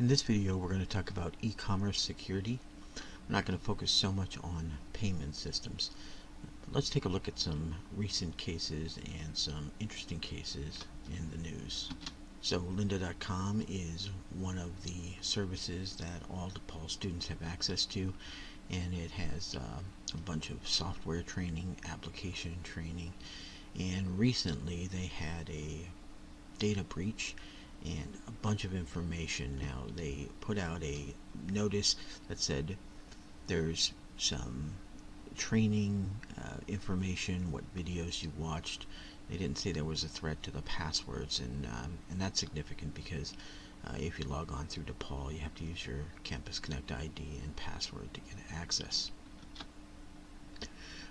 In this video, we're going to talk about e-commerce security. We're not going to focus so much on payment systems. But let's take a look at some recent cases and some interesting cases in the news. So lynda.com is one of the services that all DePaul students have access to, and it has a bunch of software training, application training, and recently they had a data breach and a bunch of information. Now they put out a notice that said there's some training information, what videos you watched. They didn't say there was a threat to the passwords, and that's significant because if you log on through DePaul, you have to use your Campus Connect ID and password to get access.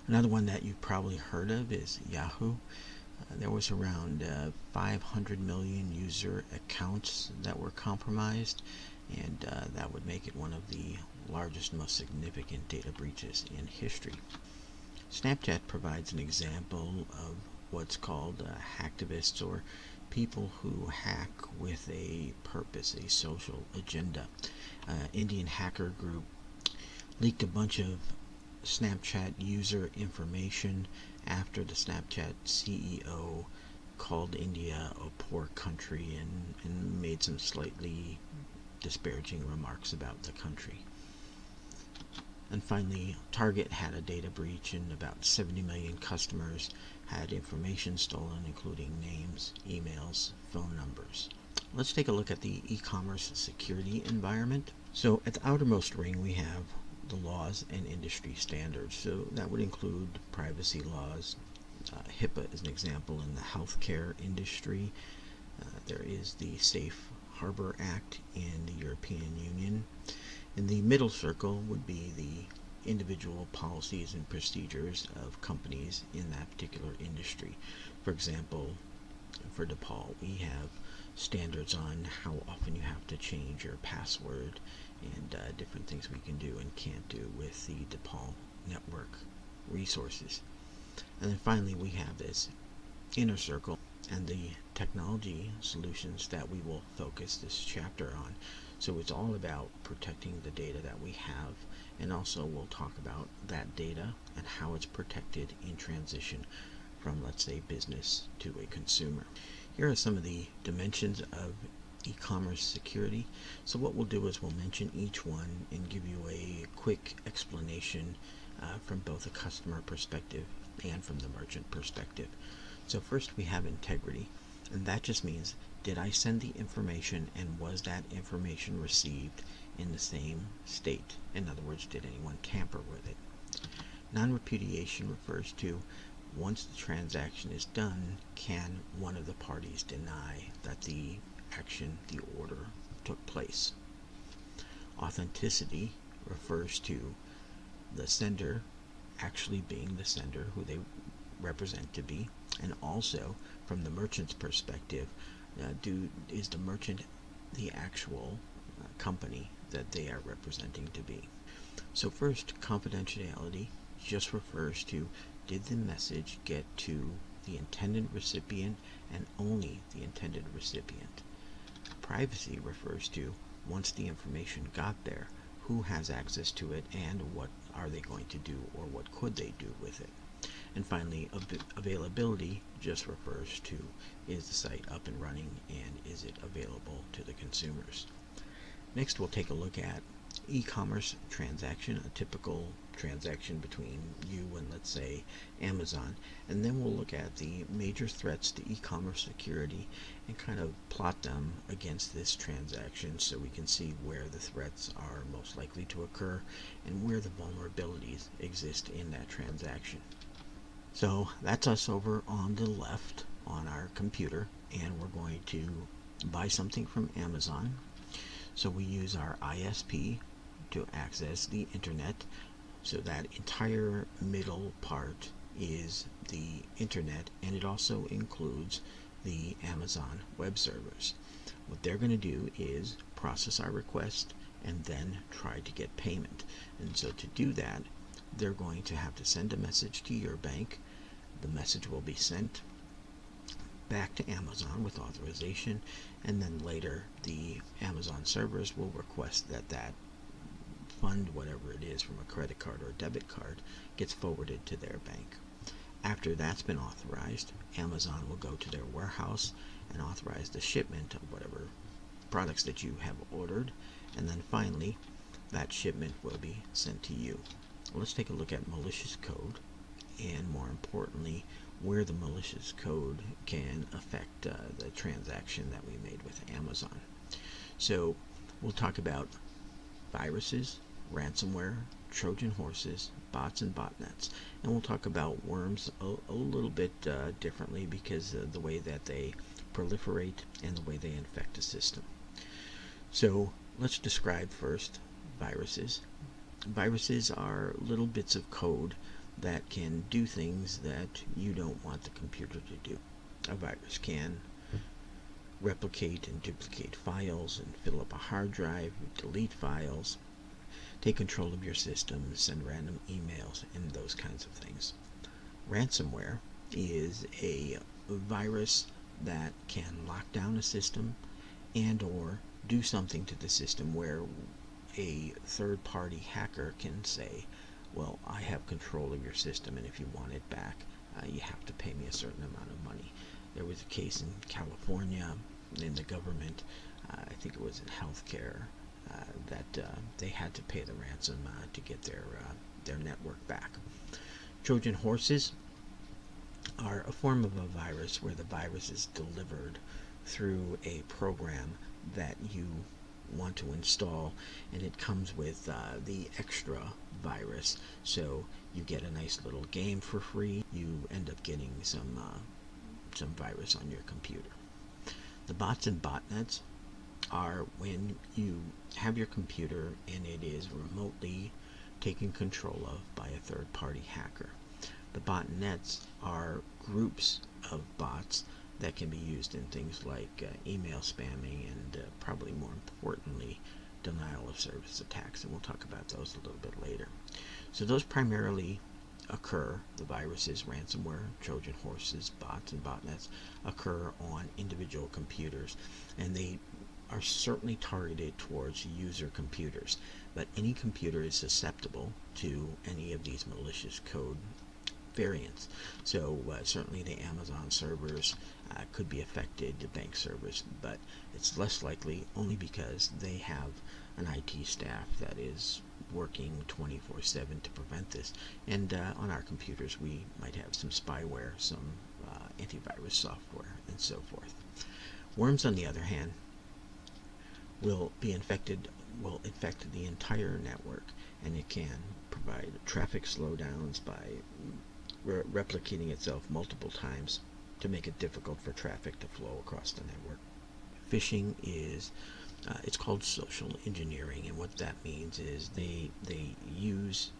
Another one that you've probably heard of is Yahoo. There was around 500 million user accounts that were compromised, and that would make it one of the largest, most significant data breaches in history. Snapchat provides an example of what's called hacktivists, or people who hack with a purpose, a social agenda. Indian hacker group leaked a bunch of Snapchat user information after the Snapchat CEO called India a poor country and made some slightly disparaging remarks about the country. And finally, Target had a data breach, and about 70 million customers had information stolen, including names, emails, phone numbers. Let's take a look at the e-commerce security environment. So at the outermost ring we have the laws and industry standards. So that would include privacy laws. HIPAA is an example in the healthcare industry. There is the Safe Harbor Act in the European Union. In the middle circle would be the individual policies and procedures of companies in that particular industry. For example, for DePaul, we have standards on how often you have to change your password and different things we can do and can't do with the DePaul network resources. And then finally we have this inner circle and the technology solutions that we will focus this chapter on. So it's all about protecting the data that we have, and also we'll talk about that data and how it's protected in transition from, let's say, business to a consumer. Here are some of the dimensions of e-commerce security. So what we'll do is we'll mention each one and give you a quick explanation from both a customer perspective and from the merchant perspective. So first we have integrity, and that just means, did I send the information and was that information received in the same state? In other words, did anyone tamper with it? Non-repudiation refers to, once the transaction is done, can one of the parties deny that the action, the order, took place? Authenticity refers to the sender actually being the sender who they represent to be, and also from the merchant's perspective, is the merchant the actual company that they are representing to be? So first, confidentiality just refers to, did the message get to the intended recipient and only the intended recipient? Privacy refers to, once the information got there, who has access to it and what are they going to do, or what could they do with it? And finally, availability just refers to, is the site up and running and is it available to the consumers? Next, we'll take a look at e-commerce transaction, a typical transaction between you and, let's say, Amazon, and then we'll look at the major threats to e-commerce security and kind of plot them against this transaction so we can see where the threats are most likely to occur and where the vulnerabilities exist in that transaction. So that's us over on the left on our computer, and we're going to buy something from Amazon. So we use our ISP to access the internet. So that entire middle part is the internet, and it also includes the Amazon web servers. What they're going to do is process our request and then try to get payment. And so to do that, they're going to have to send a message to your bank. The message will be sent. back to Amazon with authorization, and then later the Amazon servers will request that that fund, whatever it is from a credit card or a debit card, gets forwarded to their bank. After that's been authorized, Amazon will go to their warehouse and authorize the shipment of whatever products that you have ordered, and then finally that shipment will be sent to you. Let's take a look at malicious code, and more importantly, where the malicious code can affect the transaction that we made with Amazon. So we'll talk about viruses, ransomware, Trojan horses, bots, and botnets. And we'll talk about worms a little bit differently because of the way that they proliferate and the way they infect a system. So let's describe first viruses. Viruses are little bits of code that can do things that you don't want the computer to do. A virus can replicate and duplicate files and fill up a hard drive, delete files, take control of your system, send random emails, and those kinds of things. Ransomware is a virus that can lock down a system and or do something to the system where a third-party hacker can say, well, I have control of your system, and if you want it back, you have to pay me a certain amount of money. There was a case in California in the government, I think it was in healthcare, that they had to pay the ransom to get their network back. Trojan horses are a form of a virus where the virus is delivered through a program that you want to install, and it comes with the extra virus, so you get a nice little game for free. You end up getting some virus on your computer. The bots and botnets are when you have your computer and it is remotely taken control of by a third-party hacker. The botnets are groups of bots that can be used in things like email spamming and probably more importantly denial of service attacks, and we'll talk about those a little bit later. So those primarily occur, the viruses, ransomware, Trojan horses, bots, and botnets occur on individual computers, and they are certainly targeted towards user computers, but any computer is susceptible to any of these malicious code variants. So certainly the Amazon servers could be affected, the bank servers, but it's less likely only because they have an IT staff that is working 24/7 to prevent this, and on our computers we might have some spyware, some antivirus software, and so forth. Worms, on the other hand, will infect the entire network, and it can provide traffic slowdowns by replicating itself multiple times to make it difficult for traffic to flow across the network. Phishing is it's called social engineering, and what that means is they use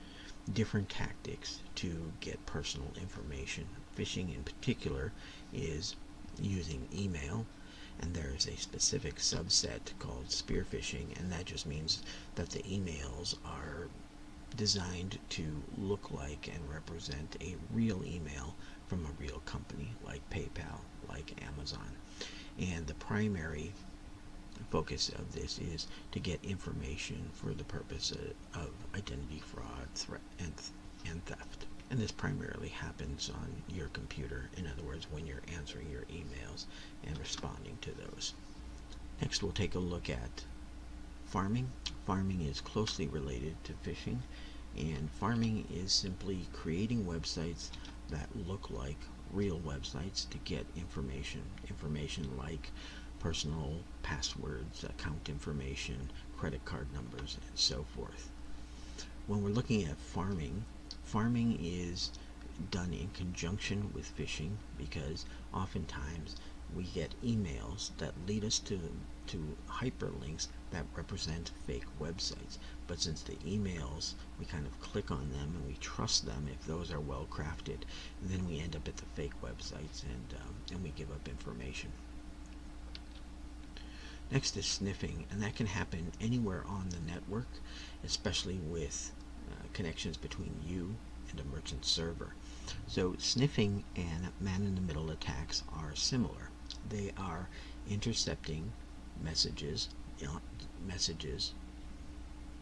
different tactics to get personal information. Phishing in particular is using email, and there's a specific subset called spear phishing, and that just means that the emails are designed to look like and represent a real email from a real company like PayPal, like Amazon. And the primary focus of this is to get information for the purpose of identity fraud, threat, and theft. And this primarily happens on your computer, in other words, when you're answering your emails and responding to those. Next, we'll take a look at farming. Farming is closely related to phishing, and farming is simply creating websites that look like real websites to get information like personal passwords, account information, credit card numbers, and so forth. When we're looking at farming is done in conjunction with phishing, because oftentimes we get emails that lead us to hyperlinks that represent fake websites. But since the emails, we kind of click on them and we trust them if those are well crafted, then we end up at the fake websites and we give up information. Next is sniffing, and that can happen anywhere on the network, especially with connections between you and a merchant server. So sniffing and man-in-the-middle attacks are similar. They are intercepting messages, messages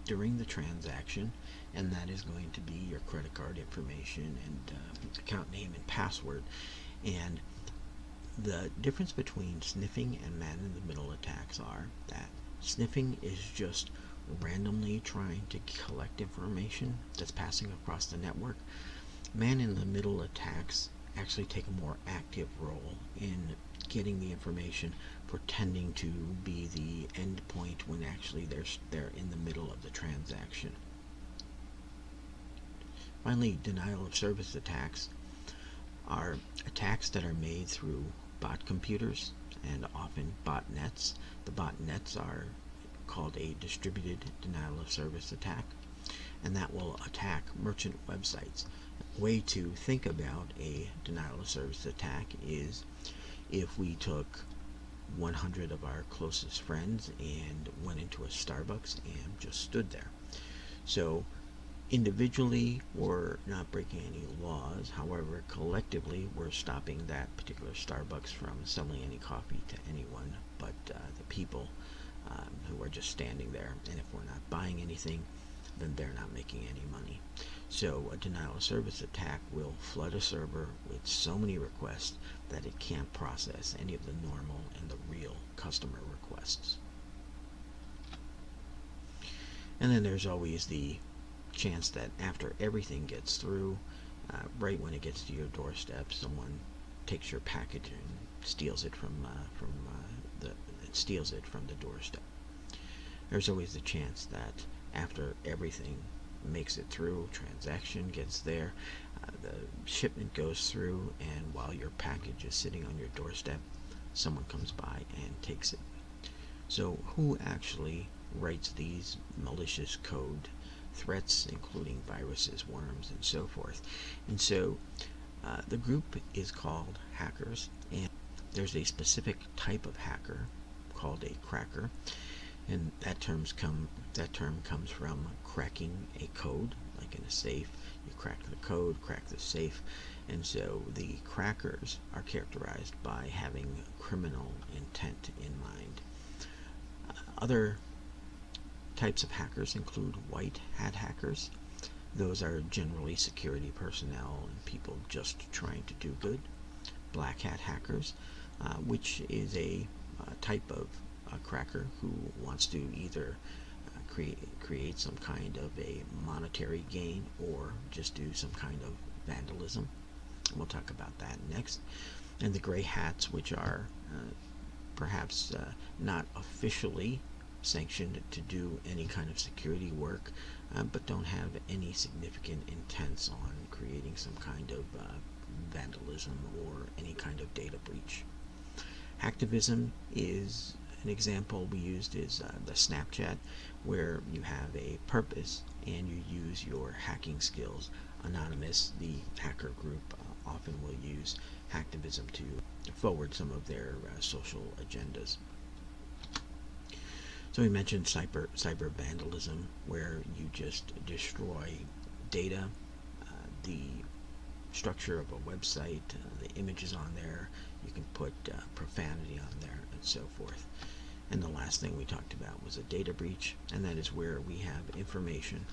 during the transaction, and that is going to be your credit card information and account name and password. And the difference between sniffing and man-in-the-middle attacks are that sniffing is just randomly trying to collect information that's passing across the network. Man-in-the-middle attacks actually take a more active role in getting the information, pretending to be the end point when actually they're in the middle of the transaction. Finally, denial of service attacks are attacks that are made through bot computers and often botnets. The botnets are called a distributed denial of service attack, and that will attack merchant websites. A way to think about a denial of service attack is if we took 100 of our closest friends and went into a Starbucks and just stood there. So individually, we're not breaking any laws. However, collectively, we're stopping that particular Starbucks from selling any coffee to anyone but the people who are just standing there. And if we're not buying anything, then they're not making any money. So a denial of service attack will flood a server with so many requests that it can't process any of the normal and the real customer requests. And then there's always the chance that after everything gets through, right when it gets to your doorstep, someone takes your package and steals it from the doorstep. There's always the chance that after everything makes it through, transaction gets there, the shipment goes through, and while your package is sitting on your doorstep, someone comes by and takes it. So who actually writes these malicious code threats, including viruses, worms, and so forth? And so the group is called hackers, and there's a specific type of hacker called a cracker, and that term comes from cracking a code, like in a safe. You crack the code, crack the safe, and so the crackers are characterized by having criminal intent in mind. Other types of hackers include white hat hackers. Those are generally security personnel and people just trying to do good. Black hat hackers, which is a type of cracker who wants to either create some kind of a monetary gain or just do some kind of vandalism. We'll talk about that next. And the gray hats, which are perhaps not officially sanctioned to do any kind of security work, but don't have any significant intents on creating some kind of vandalism or any kind of data breach. Hacktivism is an example we used is the Snapchat, where you have a purpose and you use your hacking skills. Anonymous, the hacker group, often will use hacktivism to forward some of their social agendas. So we mentioned cyber vandalism, where you just destroy data, the structure of a website, the images on there. You can put profanity on there and so forth. And the last thing we talked about was a data breach, and that is where we have information,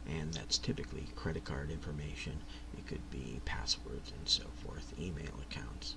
and that's typically credit card information. It could be passwords and so forth, email accounts,